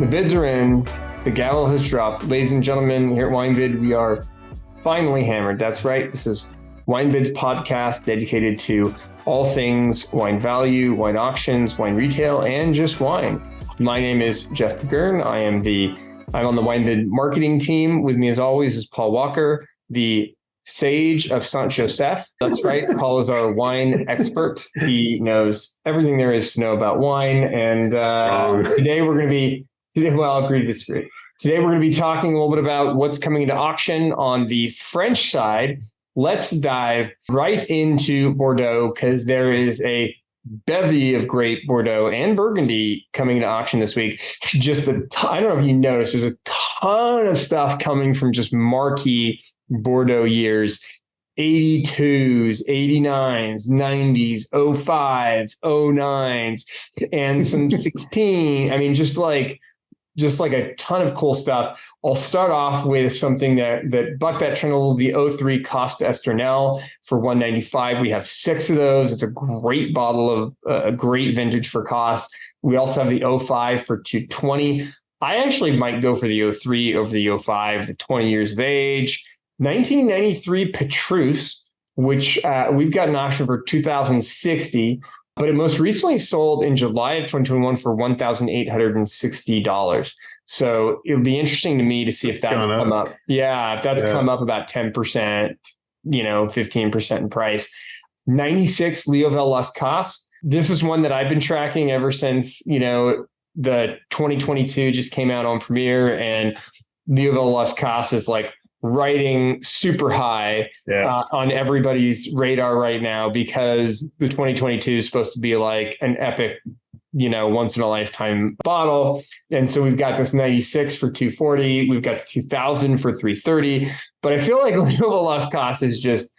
The bids are in. The gavel has dropped. Ladies and gentlemen, here at WineBid, we are finally hammered. That's right. This is WineBid's podcast dedicated to all things wine value, wine auctions, wine retail, and just wine. My name is Jeff Gurn. I'm on the WineBid marketing team. With me, as always, is Paul Walker, the sage of Saint Joseph. That's right. Paul is our wine expert. He knows everything there is to know about wine. And today we're going to be, well, agree to disagree. Today we're going to be talking a little bit about what's coming into auction on the French side. Let's dive right into Bordeaux because there is a bevy of great Bordeaux and Burgundy coming into auction this week. I don't know if you noticed, there's a ton of stuff coming from just marquee Bordeaux years, 82s, 89s, 90s, 05s, 09s, and some 16. I mean, just like a ton of cool stuff. I'll start off with something that bucked that trend a little, the 03 Costa Esternel for $195. We have 6 of those. It's a great bottle of a great vintage for cost. We also have the 05 for $220. I actually might go for the 03 over the 05, the 20 years of age. 1993 Petrus, which we've got an auction for $2,060. But it most recently sold in July of 2021 for $1,860. So it'll be interesting to me to see if that's come up. Yeah, if that's come up about 10%, 15% in price. 96 Leovel Las Casas. This is one that I've been tracking ever since, the 2022 just came out on Premiere, and Leovel Las Casas is like riding super high on everybody's radar right now because the 2022 is supposed to be like an epic, once in a lifetime bottle. And so we've got this 96 for $240. We've got the 2000 for $330. But I feel like Leovel Las Casas is just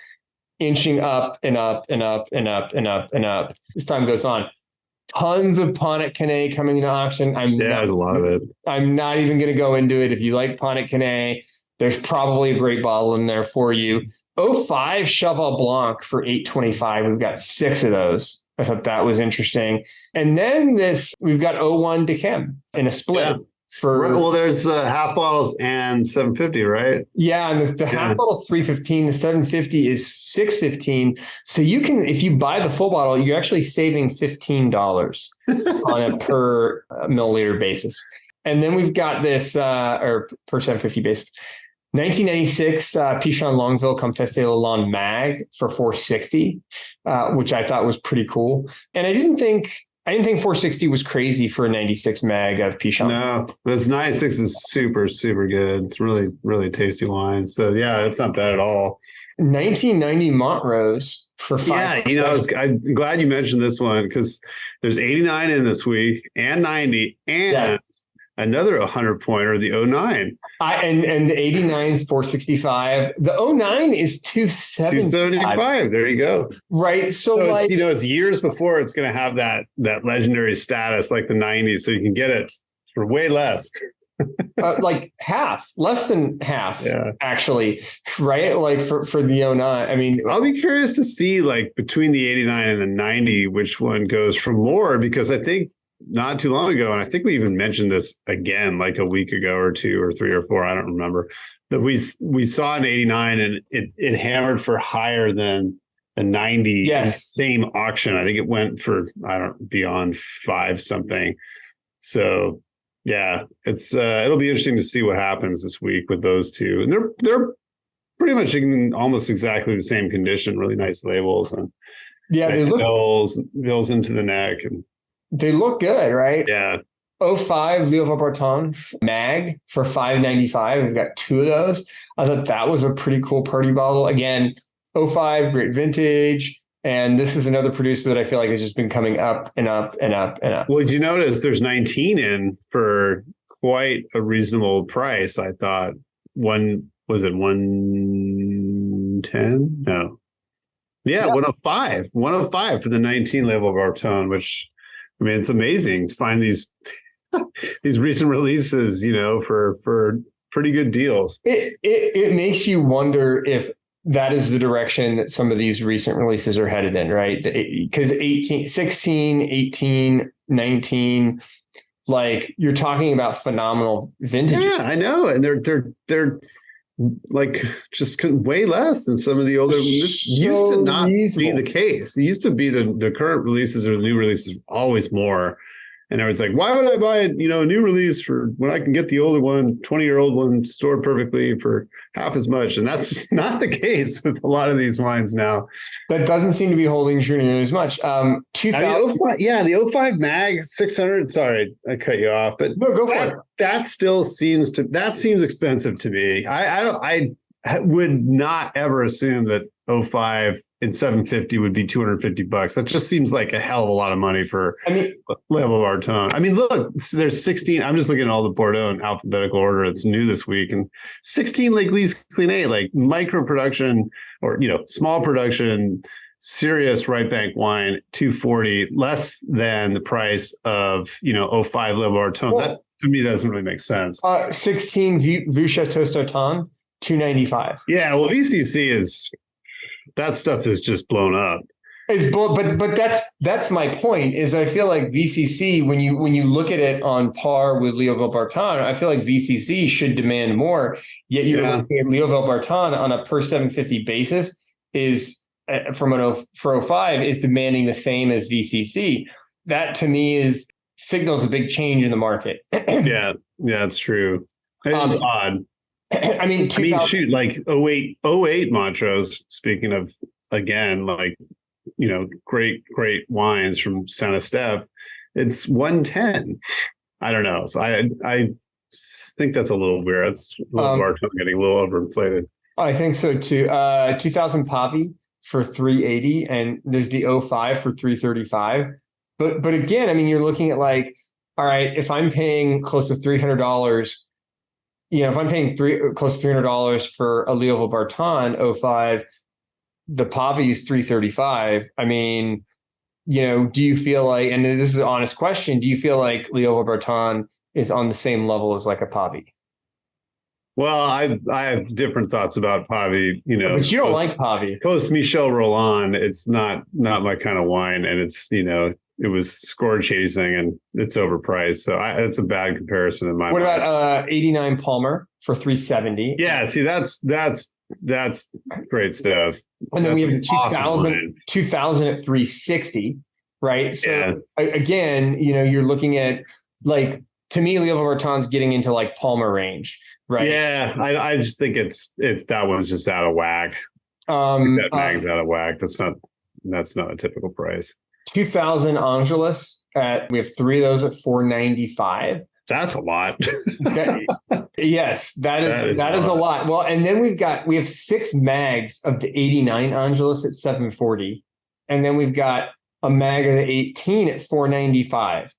inching up and up and up and up and up and up as time goes on. Tons of Pontet Canet coming into auction. There's a lot of it. I'm not even going to go into it. If you like Pontet Canet, there's probably a great bottle in there for you. 05 Cheval Blanc for $825. We've got 6 of those. I thought that was interesting. And then we've got 01 Decem in a split. There's half bottles and 750, right? Yeah, and the half bottle is $315. The 750 is $615. So you can, if you buy the full bottle, you're actually saving $15 on a per milliliter basis. And then we've got this, or per 750 basis. 1996 Pichon Longueville Comtesse de Lalande Mag for $460, which I thought was pretty cool. And I didn't think $460 was crazy for a 96 Mag of Pichon. No, this 96 is super, super good. It's really, really tasty wine. So yeah, it's not bad at all. 1990 Montrose for $5. Yeah, I'm glad you mentioned this one because there's 89 in this week and 90 and another 100-pointer, the 09. And the 89 is $465. The 09 is $275. There you go. Right. So it's, it's years before it's going to have that legendary status like the 90s. So you can get it for way less. Like half, less than half, actually. Right. Like for the 09. I mean, I'll be curious to see like between the 89 and the 90, which one goes for more, because I think not too long ago, and I think we even mentioned this again like a week ago or 2 or 3 or 4, I don't remember, that we saw an 89 and it hammered for higher than the 90 in the same auction. I think it went for beyond 5 something. So yeah, it's it'll be interesting to see what happens this week with those two. And they're pretty much in almost exactly the same condition, really nice labels, and nice bills into the neck, and they look good, right? Yeah. 05 Leoval Barton Mag for $595. We've got 2 of those. I thought that was a pretty cool party bottle. Again, 05, great vintage. And this is another producer that I feel like has just been coming up and up and up and up. Well, did you notice there's 19 in for quite a reasonable price? I thought was it 110? No. Yeah, 105. 105 for the 19 Leoval Barton, which, I mean, it's amazing to find these recent releases, for pretty good deals. It makes you wonder if that is the direction that some of these recent releases are headed in, right? Because 16, 18, 19, Like you're talking about phenomenal vintages. Yeah, I know. And they're like just way less than some of the older. This used to So not be reasonable. the case. It used to be the current releases or the new releases always more. And everyone's like, why would I buy a new release for when I can get the older one, 20-year-old one stored perfectly for half as much? And that's not the case with a lot of these wines now. That doesn't seem to be holding true nearly as much. 2000. The '05 Mag 600. Sorry, I cut you off, but No, go for it. That still seems expensive to me. I would not ever assume that '05 and 750 would be $250. That just seems like a hell of a lot of money for level of our tone. I mean, look, there's 16. I'm just looking at all the Bordeaux in alphabetical order. It's new this week, and 16 Lake Lise Cleanet, like micro production or small production, serious right bank wine, 240, less than the price of '05 level of our tone. That to me doesn't really make sense. 16 Vue Chateau Sauternes, 295. Yeah, well, VCC is. That stuff is just blown up. But that's my point. Is I feel like VCC when you look at it on par with Leo Villeparisis, I feel like VCC should demand more. Yet you're looking at Leo Villeparisis on a per 750 basis is for '05 is demanding the same as VCC. That to me signals a big change in the market. Yeah, it's true. It is odd. I mean, shoot, like '08 Montrose, speaking of, again, like, great wines from Saint Estèphe, it's 110. I don't know. So I think that's a little weird. It's getting a little overinflated. I think so too. 2000 Pavi for 380, and there's the '05 for 335. But again, I mean, you're looking at like, all right, if I'm paying close to $300, if I'm paying close to $300 for a Leo Villeparisis '05, the Pavi is 335. I mean, do you feel like, and this is an honest question, do you feel like Leo Villeparisis is on the same level as like a Pavi? Well, I have different thoughts about Pavi. But you don't like Pavi. Post Michel Rolland, it's not my kind of wine, and it's it was score chasing and it's overpriced. So it's a bad comparison in my mind. What about 89 Palmer for 370? Yeah, see, that's great stuff. And then we have the awesome 2000 at 360, right? So again, you're looking at like, to me, Leo Villeparisis getting into like Palmer range, right? Yeah, I just think it's that one's just out of whack. That mag's out of whack. That's not a typical price. 2000 Angelus we have 3 of those at 495. That's a lot. Yes, that is a lot. Well, and then we have 6 mags of the 89 Angelus at 740, and then we've got a mag of the 18 at 495.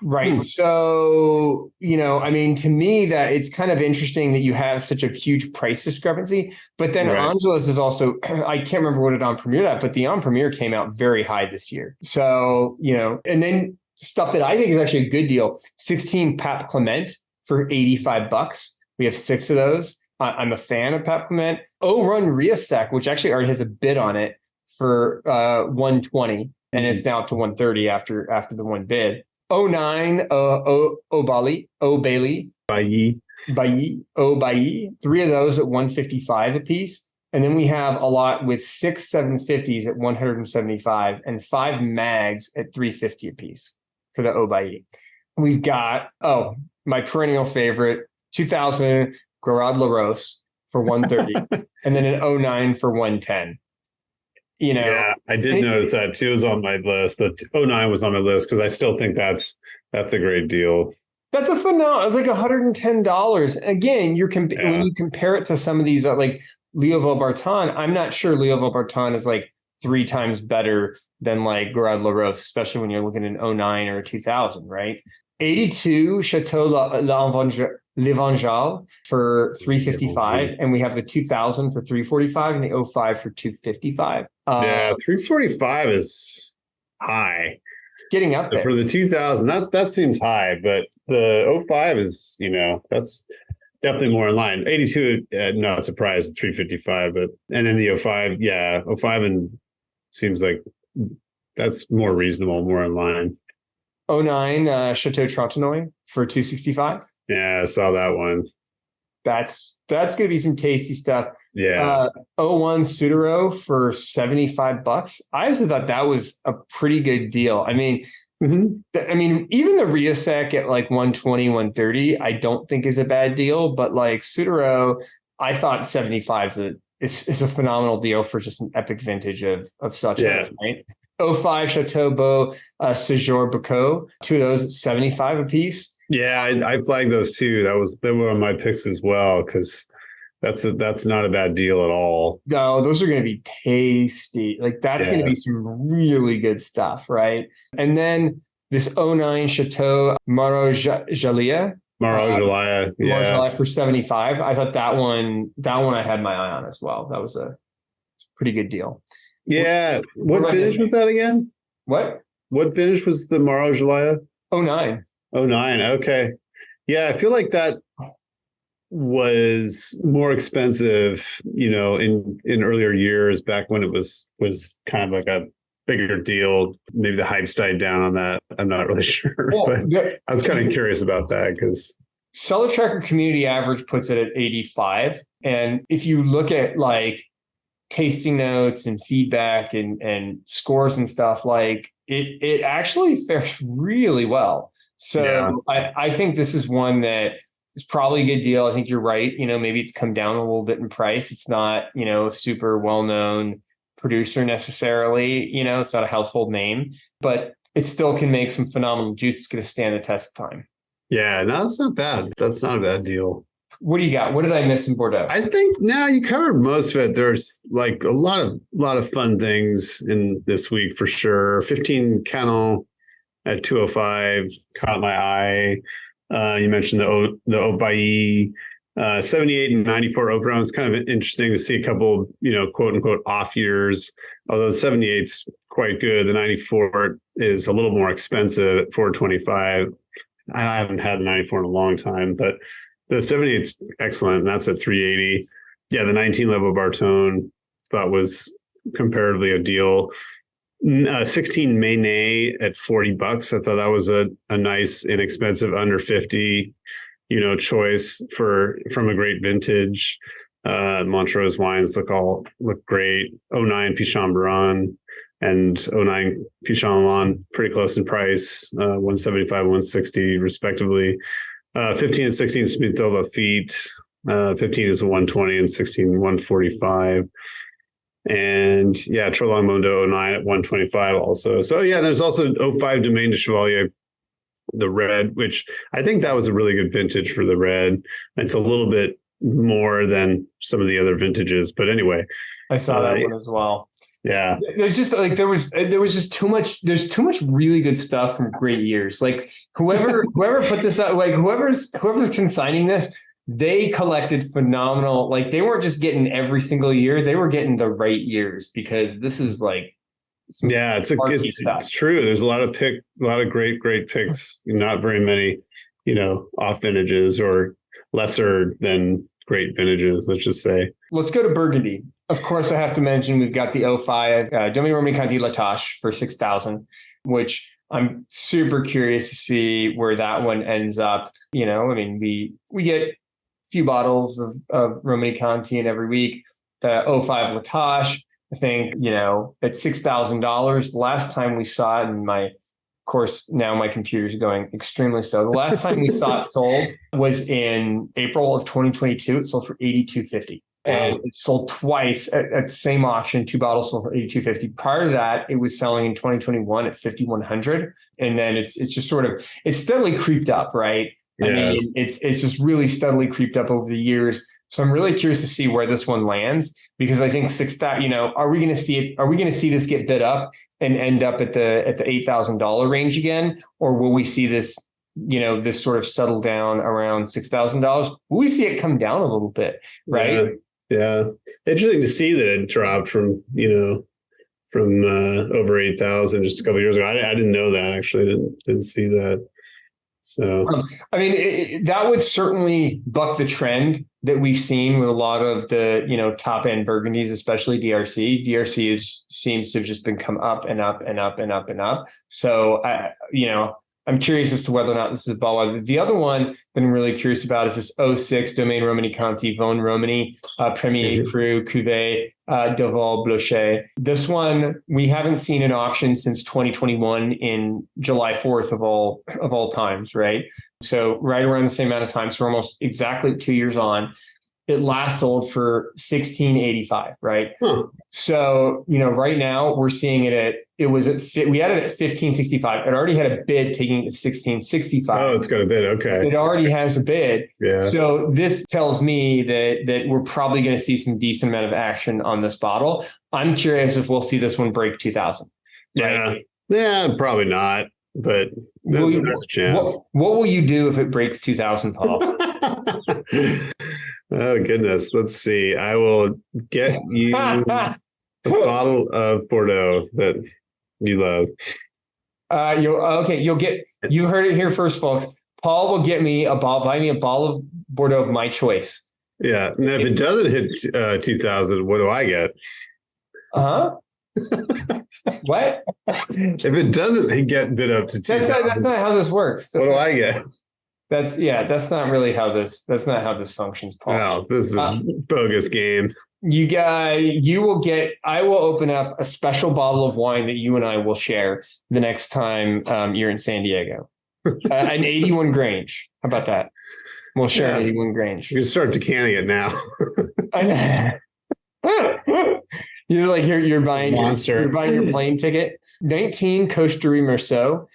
Right. So, I mean, to me, that it's kind of interesting that you have such a huge price discrepancy. But then Angelus is also, I can't remember what it on premiered at, but the on premiere came out very high this year. So, and then stuff that I think is actually a good deal, 16 Pape Clement for $85. We have 6 of those. I'm a fan of Pape Clement. Run Riesec, which actually already has a bid on it for 120, and it's now up to 130 after the one bid. '09 Bailly, Bailly, 3 of those at 155 a piece. And then we have a lot with 6 750s at 175 and 5 mags at 350 a piece for the Bailly. We've got, my perennial favorite, 2000 Garad La Rose for 130 and then an '09 for 110. Yeah, I did notice that too. It was on my list. The '09 was on my list because I still think that's a great deal. That's a phenomenal. It's like $110. Again, when you compare it to some of these like Leo Villeparisis, I'm not sure Leo Villeparisis is like 3 times better than like Garad La Rose, especially when you're looking at an '09 or a 2000, right? 82 Chateau L'Evangel for 355, and we have the 2000 for 345 and the '05 for 255. 345 is high. It's getting up there. For the 2000, that seems high, but the '05 is, that's definitely more in line. 82, not surprised, 355, and then the '05, '05 and seems like that's more reasonable, more in line. '09 Chateau Trotanoy for 265. Yeah, I saw that one. That's going to be some tasty stuff. Yeah. '01 Sudaro for $75. I actually thought that was a pretty good deal. I mean, even the Riosec at like 120, 130, I don't think is a bad deal, but like Sudaro, I thought 75 is a phenomenal deal for just an epic vintage of such, right? '05 Chateau Beau Séjour Bacot, two of those at 75 a piece. Yeah, I flagged those too. They were on my picks as well, because that's not a bad deal at all. No, those are going to be tasty. Like that's going to be some really good stuff, right? And then this '09 Chateau Marot-Jalia. Marot-Jalia, yeah. For 75. I thought that one I had my eye on as well. That was a pretty good deal. Yeah. What vintage was that again? What vintage was the Marot-Jalia? '09. '09. Okay. Yeah, I feel like that was more expensive, in earlier years, back when it was kind of like a bigger deal. Maybe the hype's died down on that. I'm not really sure, but I was kind of curious about that because Cellar Tracker community average puts it at 85. And if you look at like tasting notes and feedback and scores and stuff, like it actually fares really well. So I think this is one that is probably a good deal. I think you're right. Maybe it's come down a little bit in price. It's not, super well-known producer necessarily. It's not a household name, but it still can make some phenomenal juice. It's going to stand the test of time. Yeah, no, that's not bad. That's not a bad deal. What do you got? What did I miss in Bordeaux? I think now you covered most of it. There's like a lot of fun things in this week for sure. 15 Canon at 205 caught my eye. You mentioned the Haut-Bailly, 78 and 94 Oberon. It's kind of interesting to see a couple, quote unquote off years. Although the 78's quite good, the 94 is a little more expensive at 425. I haven't had the 94 in a long time, but the 78's excellent, and that's at 380. Yeah, the 19 level Bartone thought was comparatively a deal. 16 Mayne at $40. I thought that was a nice, inexpensive, under 50, choice from a great vintage. Montrose wines look great. '09 Pichon Baron and '09 Pichon Lawn, pretty close in price, 175, 160 respectively. 15 and 16 Smith Lafitte. 15 is 120 and 16 145. And yeah, Trelong Mondo '09 at 125 also. So yeah, there's also '05 Domaine de Chevalier, the red, which I think that was a really good vintage for the red. It's a little bit more than some of the other vintages, but anyway, I saw that one as well. Yeah, there's just like there was just too much. There's too much really good stuff from great years. Like whoever put this out, like whoever's consigning this, they collected phenomenal. Like they weren't just getting every single year; they were getting the right years, because this is like it's true. There's a lot of great picks. Not very many, off vintages or lesser than great vintages. Let's just say. Let's go to Burgundy. Of course, I have to mention we've got the '05 Domaine Romanée-Conti La Tâche for 6,000, which I'm super curious to see where that one ends up. We get a few bottles of Romanée-Conti in every week. The '05 La Tâche, I think, at $6,000. The last time we saw it, and of course, now my computer's going extremely slow. The last time we saw it sold was in April of 2022. It sold for $8,250. And it sold twice at the same auction. 2 bottles sold for $8,250. Prior to that, it was selling in 2021 at $5,100. And then it's just sort of, it's steadily creeped up, right? Yeah. I mean, it's just really steadily creeped up over the years. So I'm really curious to see where this one lands, because I think are we going to see it? Are we going to see this get bid up and end up at the $8,000 range again? Or will we see this, this sort of settle down around $6,000? Will we see it come down a little bit, right? Yeah. Interesting to see that it dropped from over 8,000 just a couple of years ago. I didn't know that, actually. Didn't see that. So, that would certainly buck the trend that we've seen with a lot of the, top end Burgundies, especially DRC. DRC seems to have just been come up and up and up and up and up. So, I'm curious as to whether or not this is a bottle. The other one that I'm really curious about is this '06 Domaine Romani Conti Von Romani Premier Cru Cuvée Deval Bloché. This one we haven't seen in auction since 2021 in July 4th of all times, right? So right around the same amount of time. So we're almost exactly 2 years on. It last sold for 1685, right? Huh. So, right now we're seeing we had it at 1565. It already had a bid taking it to 1665. Oh, it's got a bid. Okay. It already has a bid. Yeah. So this tells me that we're probably going to see some decent amount of action on this bottle. I'm curious if we'll see this one break 2000. Right? Yeah, probably not, but there's a chance. What will you do if it breaks 2000, Paul? Oh, goodness. Let's see. I will get you a bottle of Bordeaux that you love. You heard it here first, folks. Paul will buy me a bottle of Bordeaux of my choice. Yeah. And if it doesn't hit 2000, what do I get? Uh-huh. What? If it doesn't get bid up to 2000, that's not how this works. What do I get? That's not really how this functions, Paul. No, this is a bogus game. I will open up a special bottle of wine that you and I will share the next time you're in San Diego. An 81 Grange. How about that? We'll share an 81 Grange. You can start decanting it now. You're buying Monster. You're buying your plane ticket. 19 Costerie Merceau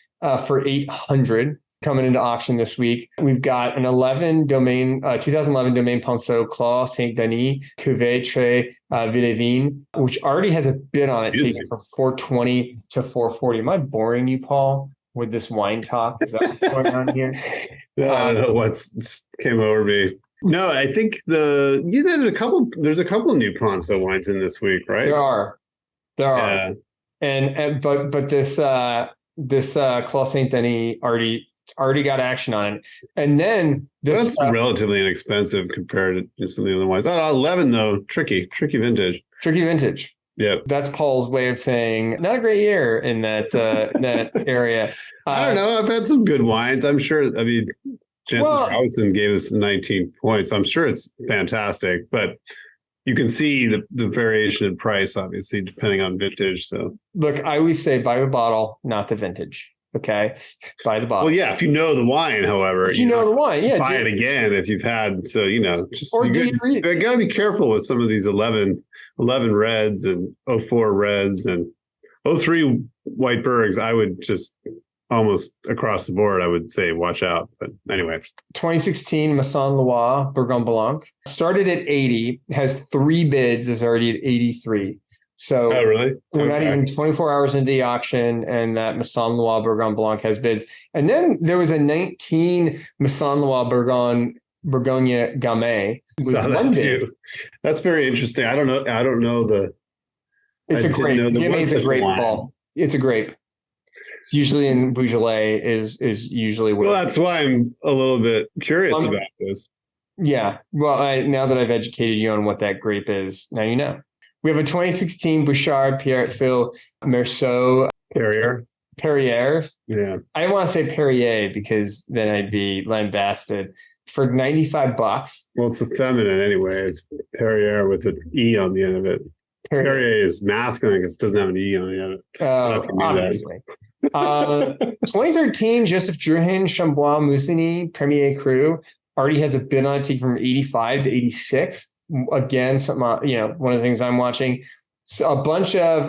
for 800 coming into auction this week. We've got an 2011 Domaine Pinceau Clos Saint Denis Cuvée Très Villevin, which already has a bid on it, taken from 420 to 440. Am I boring you, Paul, with this wine talk? Is that what's going on here? I don't know what came over me. No, I think there's a couple of new Pinceau wines in this week, right? There are. Yeah. But this Clos Saint Denis already got action on it. And then that's relatively inexpensive compared to some of the other wines. 11 though, tricky vintage. Yeah, that's Paul's way of saying not a great year in that that area. I don't know. I've had some good wines. I'm sure. I mean, Jancis Robinson gave us 19 points. I'm sure it's fantastic, but you can see the variation in price, obviously, depending on vintage. So look, I always say buy the bottle, not the vintage. Okay, buy the bottle. Well, yeah, if you know the wine, however, if you know the wine, buy it again if you've had. So you got to be careful with some of these 11 reds and 04 reds and 03 white Bergs. I would just almost across the board, I would say watch out. But anyway, 2016 Masson Loire Bourgogne Blanc started at 80, has 3 bids, is already at 83. So really? We're not even 24 hours into the auction, and that Masson Loire Bourgogne Blanc has bids. And then there was a 19 Masson Loire Bourgogne Gamay. Saw that too. That's very interesting. I don't know the. It's a grape. Gamay is a grape, Paul. It's a grape. It's usually in Beaujolais is usually where. Well, that's why I'm a little bit curious about this. Yeah. Well, now that I've educated you on what that grape is, now you know. We have a 2016 Bouchard Pierre Phil Merceau Perrier. Yeah. I didn't want to say Perrier because then I'd be lambasted for $95. Well, it's the feminine anyway. It's Perrier with an E on the end of it. Perrier is masculine because it doesn't have an E on the end of it. Oh, obviously. 2013 Joseph Drouhin Chambois Musigny Premier Cru already has a bid on it, taken from 85 to 86. Again, one of the things I'm watching, so a bunch of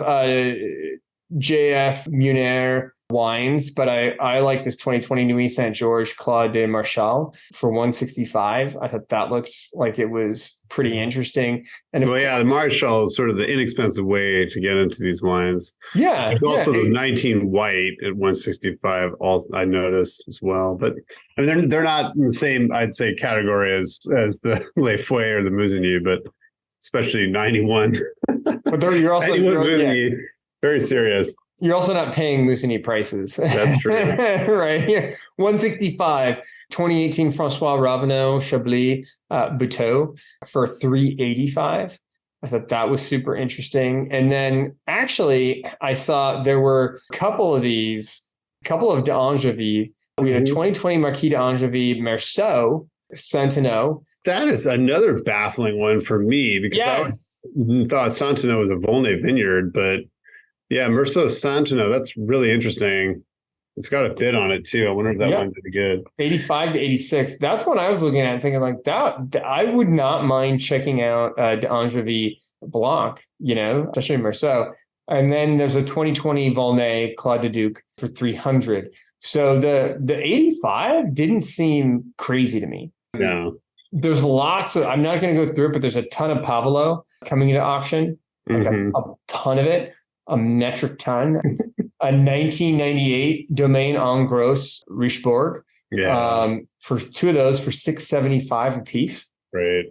JF Munair wines, but I like this 2020 Nuit Saint Georges Claude de Marchal for 165. I thought that looked like it was pretty interesting. And the Marchal is sort of the inexpensive way to get into these wines. Yeah, there's also the 19 white at 165. Also, I noticed as well, but I mean they're not in the same, I'd say, category as the Le Fouet or the Musigny, but especially 91. But you're also 91 Musigny, very serious. You're also not paying Musigny prices. That's true. Right. Yeah. 165, 2018 Francois Ravenel Chablis Buteau for 385. I thought that was super interesting. And then actually I saw there were a couple of these couple of d'Angevy. We had a 2020 Marquis d'Angevy Merceau Centeno. That is another baffling one for me because I thought Centeno was a Volnay vineyard, but yeah, Merceau Centeno, that's really interesting. It's got a bid on it too. I wonder if that one's any good. 85 to 86. That's what I was looking at and thinking like that. I would not mind checking out d'Angevy Blanc, especially Merceau. And then there's a 2020 Volnay Claude de Duc for 300. So the 85 didn't seem crazy to me. No. There's lots of, I'm not going to go through it, but there's a ton of Pavelo coming into auction, like a ton of it, a metric ton. A 1998 Domaine en Gros Richebourg. For two of those for $675 a piece. Right.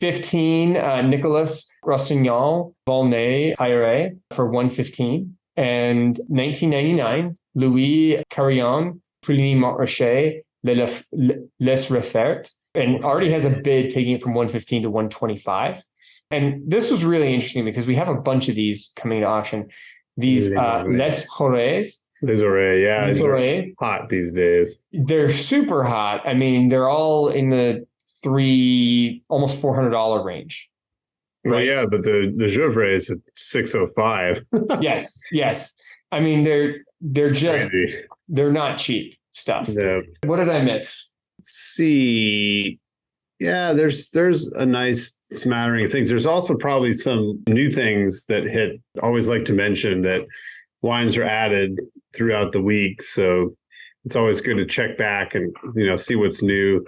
15 Nicolas Rossignol Volnay Tyré for $115. And 1999 Louis Carillon Pouligny Montrachet Les Refertes, and already has a bid taking it from $115 to $125. And this was really interesting because we have a bunch of these coming to auction. These Les Horés. Les Horés, yeah. Les Horés. Hot these days. They're super hot. I mean, they're all in the almost $400 range. Right? Well, yeah, but the Gevrey is at $605. Yes. I mean, they're just crazy. They're not cheap stuff. No. What did I miss? Let's see. Yeah, there's a nice smattering of things. There's also probably some new things that hit. Always like to mention that wines are added throughout the week. So it's always good to check back and, see what's new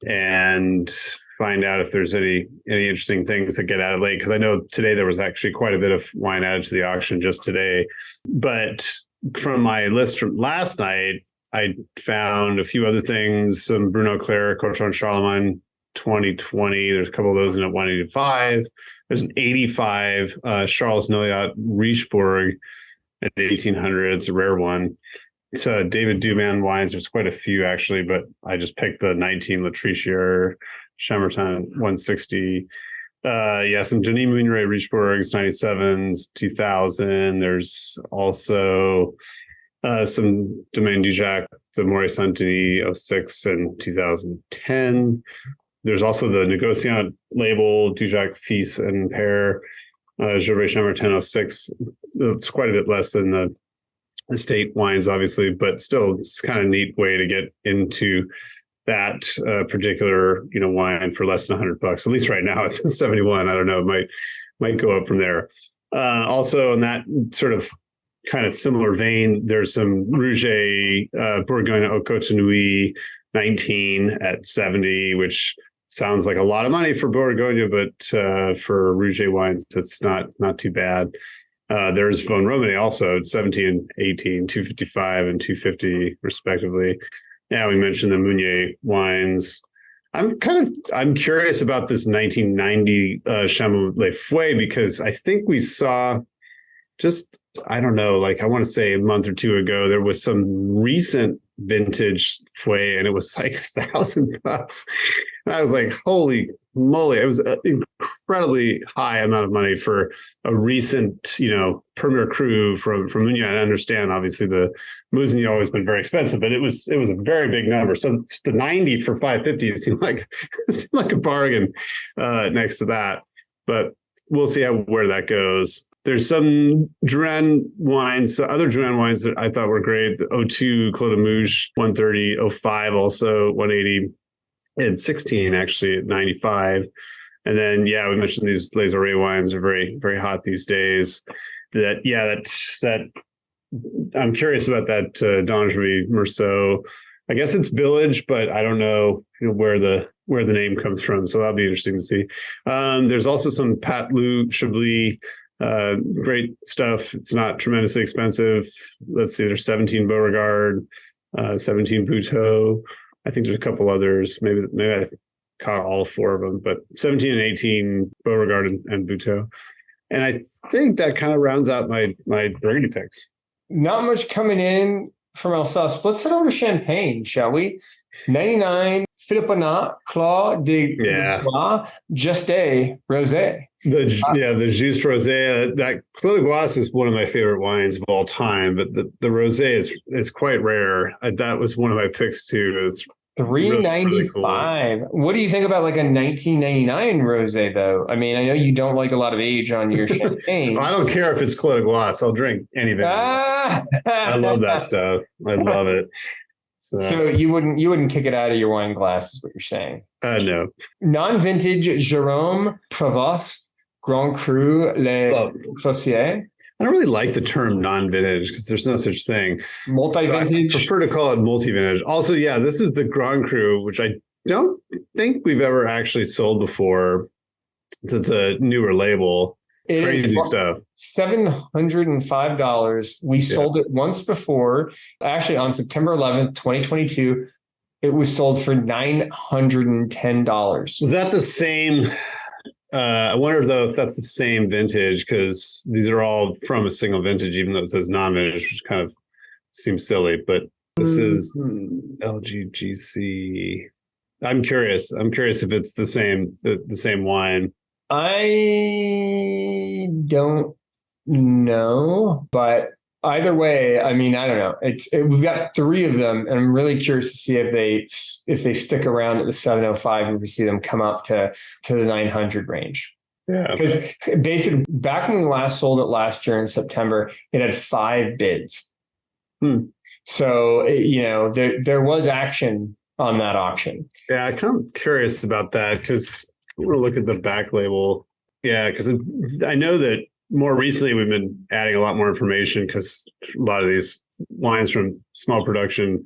and find out if there's any interesting things that get added late. Because I know today there was actually quite a bit of wine added to the auction just today. But from my list from last night, I found a few other things, some Bruno Claire, Coton Charlemagne 2020. There's a couple of those in at 185. There's an 85 Charles Noyat Richebourg at 1800. It's a rare one. It's David Duman wines. There's quite a few actually, but I just picked the 19 Latrichier Chambertin 160. Some Denis Meunier Richebourgs 97s 2000. There's also some Domaine Dujac, the Moray Saint-Denis 06 and 2010. There's also the Negociant label, Dujac Fils and Père, Gevrey Chambertin 06. It's quite a bit less than the estate wines, obviously, but still it's kind of a neat way to get into that particular wine for less than $100. At least right now it's at 71. I don't know, it might go up from there. Also in that sort of kind of similar vein, there's some Rouget Bourgogne au Cotonouille 19 at 70, which sounds like a lot of money for Bourgogne, but for Rouget wines, it's not too bad. There's Von Romane also at 17 and 18, 255 and 250 respectively. Yeah, we mentioned the Meunier wines. I'm curious about this 1990 Chameau Le Fouet because I think we saw just, I don't know, like I want to say a month or two ago, there was some recent vintage Fouet and it was like $1,000. And I was like, holy moly, it was an incredibly high amount of money for a recent, Premier Cru from Meunier. I understand, obviously, the Musigny always been very expensive, but it was a very big number. So the 90 for 550 seemed like a bargain next to that. But we'll see where that goes. There's some Drouhin wines, other Drouhin wines that I thought were great. The 02 Clos de Mouge, 130, 05 also, 180, and 16 actually at 95. And then, we mentioned these Les Horés wines are very, very hot these days. That I'm curious about that d'Angevy Merceau. I guess it's Village, but I don't know where the name comes from. So that'll be interesting to see. There's also some Patlou Chablis. Great stuff. It's not tremendously expensive. Let's see, there's 17 Beauregard, 17 Buteau. I think there's a couple others. Maybe I caught all four of them, but 17 and 18 Beauregard and Buteau. And I think that kind of rounds out my Burgundy picks. Not much coming in from Alsace. Let's head over to Champagne, shall we? 99 Philippinat, Clos de Yeah. Gaulois, Juste Rosé. The Juste Rosé, that Clos de Gaulois is one of my favorite wines of all time, but the rosé is quite rare. That was one of my picks too. It's really cool. $3.95. What do you think about like a 1999 rosé though? I mean, I know you don't like a lot of age on your champagne. I don't care if it's Clos de Gaulois. I'll drink any vintage. I love that stuff. I love it. So you wouldn't kick it out of your wine glass, is what you're saying? No. Non-vintage Jérôme Provost Grand Cru Le Clossier. I don't really like the term non-vintage because there's no such thing. Multi-vintage. So I prefer to call it multi-vintage. Also, yeah, this is the Grand Cru, which I don't think we've ever actually sold before. It's a newer label. Crazy stuff. $705. We sold it once before. Actually, on September 11th, 2022, it was sold for $910. Was that the same? I wonder though if that's the same vintage, because these are all from a single vintage, even though it says non-vintage, which kind of seems silly. But this is LGGC. I'm curious if it's the same wine. I don't know, but either way, I mean, I don't know. We've got 3 of them, and I'm really curious to see if they stick around at the 705 and we see them come up to the 900 range. Yeah, because basically back when we last sold it last year in September, it had 5 bids. So there was action on that auction. Yeah, I'm kind of curious about that because we'll look at the back label. Yeah, because I know that more recently we've been adding a lot more information because a lot of these wines from small production,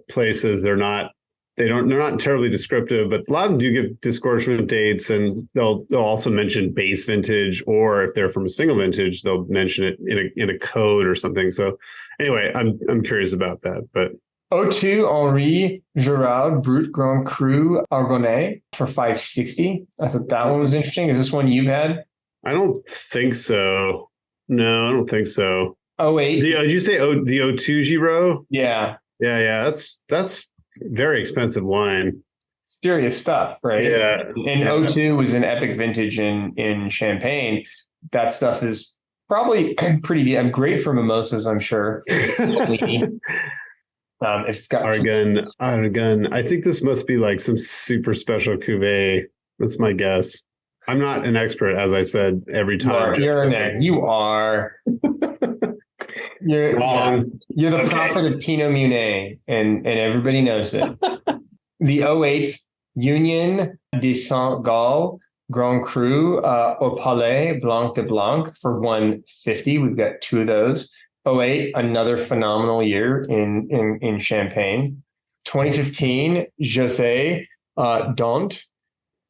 places, they're not terribly descriptive, but a lot of them do give disgorgement dates, and they'll also mention base vintage, or if they're from a single vintage, they'll mention it in a code or something. So anyway, I'm curious about that, but. O2 Henri Girard Brut Grand Cru Argonne for $560. I thought that one was interesting. Is this one you've had? I don't think so. No, I don't think so. Oh, wait. Did you say the O2 Giro? Yeah. Yeah. That's very expensive wine. Serious stuff, right? Yeah. And O2 was an epic vintage in Champagne. That stuff is probably pretty great for mimosas, I'm sure. It's got Argonne. I think this must be like some super special cuvee. That's my guess. I'm not an expert, as I said every time. You're in there. You are. You're wrong. You're the prophet of Pinot Meunier, and everybody knows it. The 08 Union de Saint-Gall Grand Cru au Palais Blanc de Blanc for $150. We've got 2 of those. 08, another phenomenal year in Champagne. 2015, José Dont.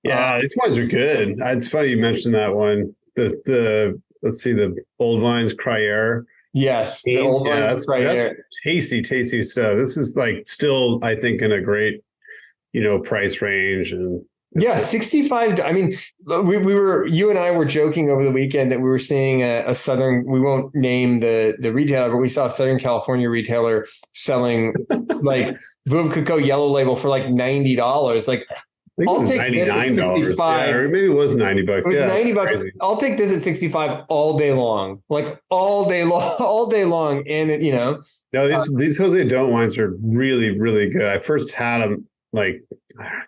Yeah, these wines are good. It's funny you mentioned that one. Let's see, the Old Vines Cryer. Yes, the Old Vines Cryer. That's tasty stuff. This is like still, I think, in a great, price range. And yeah, 65. I mean, you and I were joking over the weekend that we were seeing a Southern, we won't name the retailer, but we saw a Southern California retailer selling like Veuve Clicquot yellow label for like $90. Like, I'll take $99. Yeah, or maybe it was $90. It was $90. Crazy. I'll take this at 65 all day long, like all day long. And no, these Jose Don't wines are really, really good. I first had them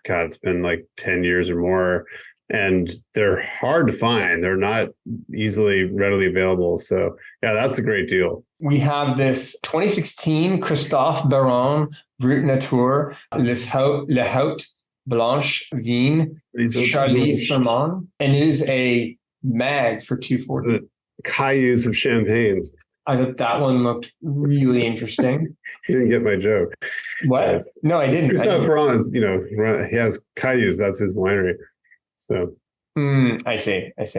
it's been like 10 years or more, and they're hard to find. They're not easily readily available. So yeah, that's a great deal. We have this 2016 Christophe Baron Brut Nature, Le Haute Blanche Vine, Charlie Sermon, and it is a mag for $240. The Cayuse of champagnes. I thought that one looked really interesting. You didn't get my joke. What? No, I didn't. Christophe Baron is, he has Cayuse. That's his winery. So. I see. There's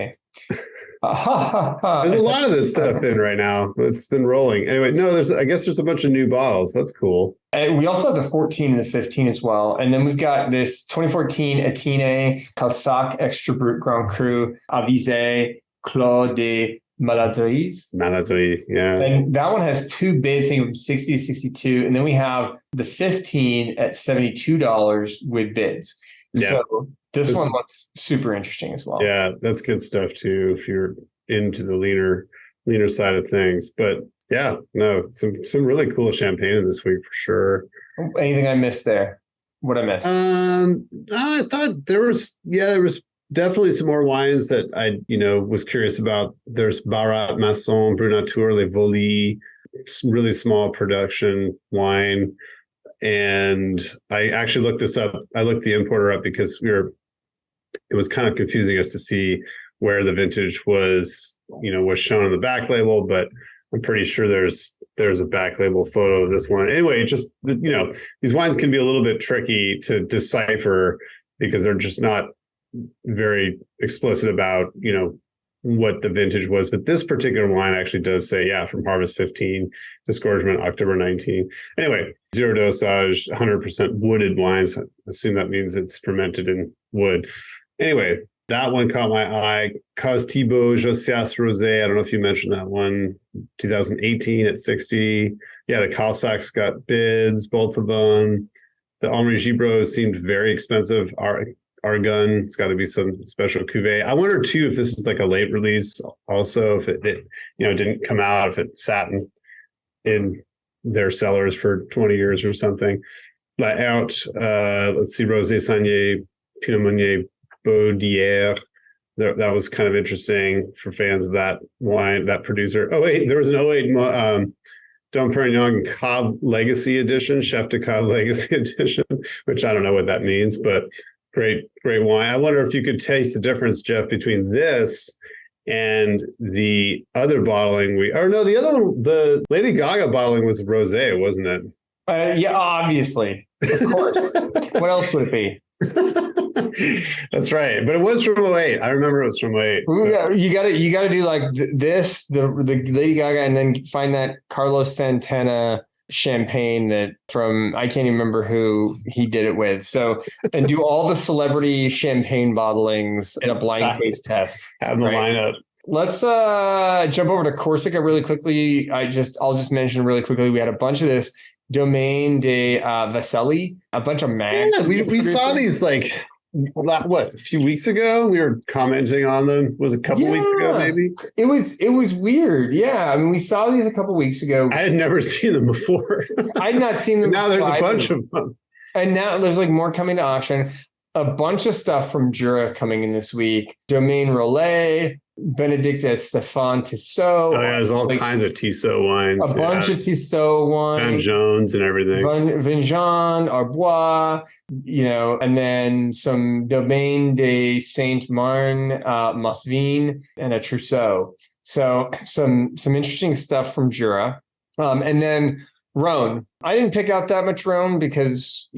a lot of this stuff in right now. It's been rolling. Anyway, I guess there's a bunch of new bottles. That's cool. And we also have the 14 and the 15 as well. And then we've got this 2014 Atine Calsac Extra Brut Grand Cru Avisé Clos de Maladries. Maladry, yeah. And that one has two bids from 60 to 62. And then we have the 15 at $72 with bids. Yeah. So this one looks super interesting as well. Yeah, that's good stuff too if you're into the leaner side of things. But yeah, no, some really cool champagne this week for sure. Anything I missed there? What I missed? I thought there was definitely some more wines that I was curious about. There's Barat Masson, Brunature, Le Voli, really small production wine. And I actually looked this up. I looked the importer up because it was kind of confusing us to see where the vintage was shown on the back label, but I'm pretty sure there's a back label photo of this one. Anyway, just, these wines can be a little bit tricky to decipher because they're just not very explicit about, what the vintage was. But this particular wine actually does say, from harvest 15, disgorgement October 19. Anyway, zero dosage, 100% wooded wines. I assume that means it's fermented in wood. Anyway, that one caught my eye. Cause Thibault Josias Rosé. I don't know if you mentioned that one. 2018 at 60. Yeah, the Calsacs got bids, both of them. The Henri Gibros seemed very expensive. Argonne, it's got to be some special cuvee. I wonder too if this is like a late release. Also, if it didn't come out, if it sat in their cellars for 20 years or something. Let's see, Rosé Sagné, Pinot Meunier, Baudière. That was kind of interesting for fans of that wine, that producer. Oh wait, there was an 08 Dom Perignon Cave Legacy Edition, Chef de Cave Legacy Edition, which I don't know what that means, but great wine. I wonder if you could taste the difference, Jeff, between this and the other bottling the other one, the Lady Gaga bottling was rosé, wasn't it? Yeah, obviously, of course. What else would it be? That's right, but it was from 08. I remember it was from 08. So. Yeah, you got to do like this, the Lady Gaga, and then find that Carlos Santana champagne that from, I can't even remember who he did it with. So, and do all the celebrity champagne bottlings in a blind taste test. Have the lineup. Let's jump over to Corsica really quickly. I'll just mention really quickly. We had a bunch of this Domaine de Vaselli, a bunch of mags. Yeah, we saw these like a few weeks ago. We were commenting on them. Was it a couple weeks ago, maybe? It was weird. Yeah, I mean, we saw these a couple weeks ago. I had never seen them before. I'd not seen them. Now there's a bunch of them, and now there's like more coming to auction. A bunch of stuff from Jura coming in this week. Domaine Relais, Benedicte Stéphane Tissot. Oh yeah, there's all kinds of Tissot wines. A bunch of Tissot wines. Van Jones and everything. Vinjon, Arbois, and then some Domaine de Saint-Marne, Mosvin, and a Trousseau. So some interesting stuff from Jura. And then Rhone. I didn't pick out that much Rhone because,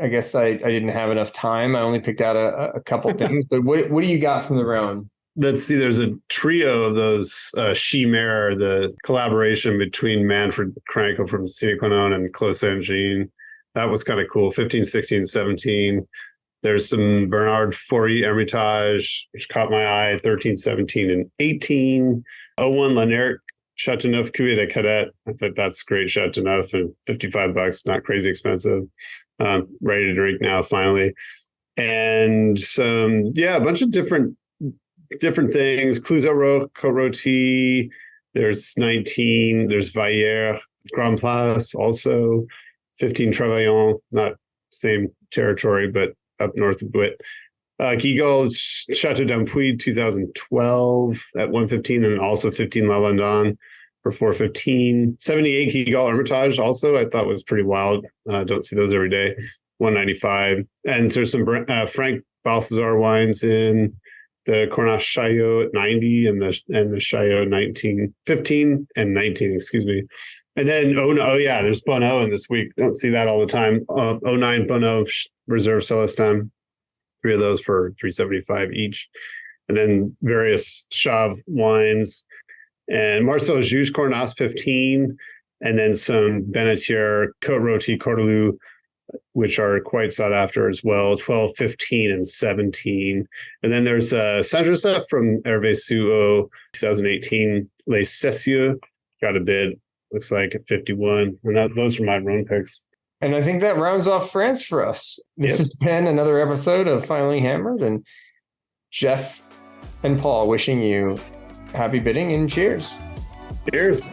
I guess I didn't have enough time. I only picked out a couple things. But what do you got from the Rhone? Let's see. There's a trio of those Chimère, the collaboration between Manfred Krankel from Cinequanon and Clos Saint-Jean. That was kind of cool. 15, 16, 17. There's some Bernard Faury Hermitage, which caught my eye. 13, 17, and 18. 01 Laneric Chateauneuf Cuvée de Cadet. I thought that's great Chateauneuf, and $55, not crazy expensive. Ready to drink now, finally. And some, a bunch of different things. Clouzot Côte Rôtie. There's 19. There's Vallière, Grand Place, also 15 Travaillon, not same territory, but up north a bit. Guigal Chateau d'Ampuy 2012 at 115, and also 15 La Landon for 415. 78 Guigal Hermitage also I thought was pretty wild. Don't see those every day. 195. And there's some Frank Balthazar wines in the Cornache Chaillot at 90 and the Chaillot 15 and 19, excuse me. And then there's Bonneau in this week. Don't see that all the time. 09 Bonneau Reserve Celestin. 3 of those for $375 each. And then various Chave wines. And Marcel Juge Cornas 15. And then some Benetier, Côte Rôtie, Cordelou, which are quite sought after as well, 12, 15, and 17. And then there's Sangiovese from Hervé Suo, 2018, Les Cessieux, got a bid, looks like at 51. And those are my Rhone picks. And I think that rounds off France for us. This has been another episode of Finally Hammered, and Jeff and Paul wishing you happy bidding and cheers. Cheers.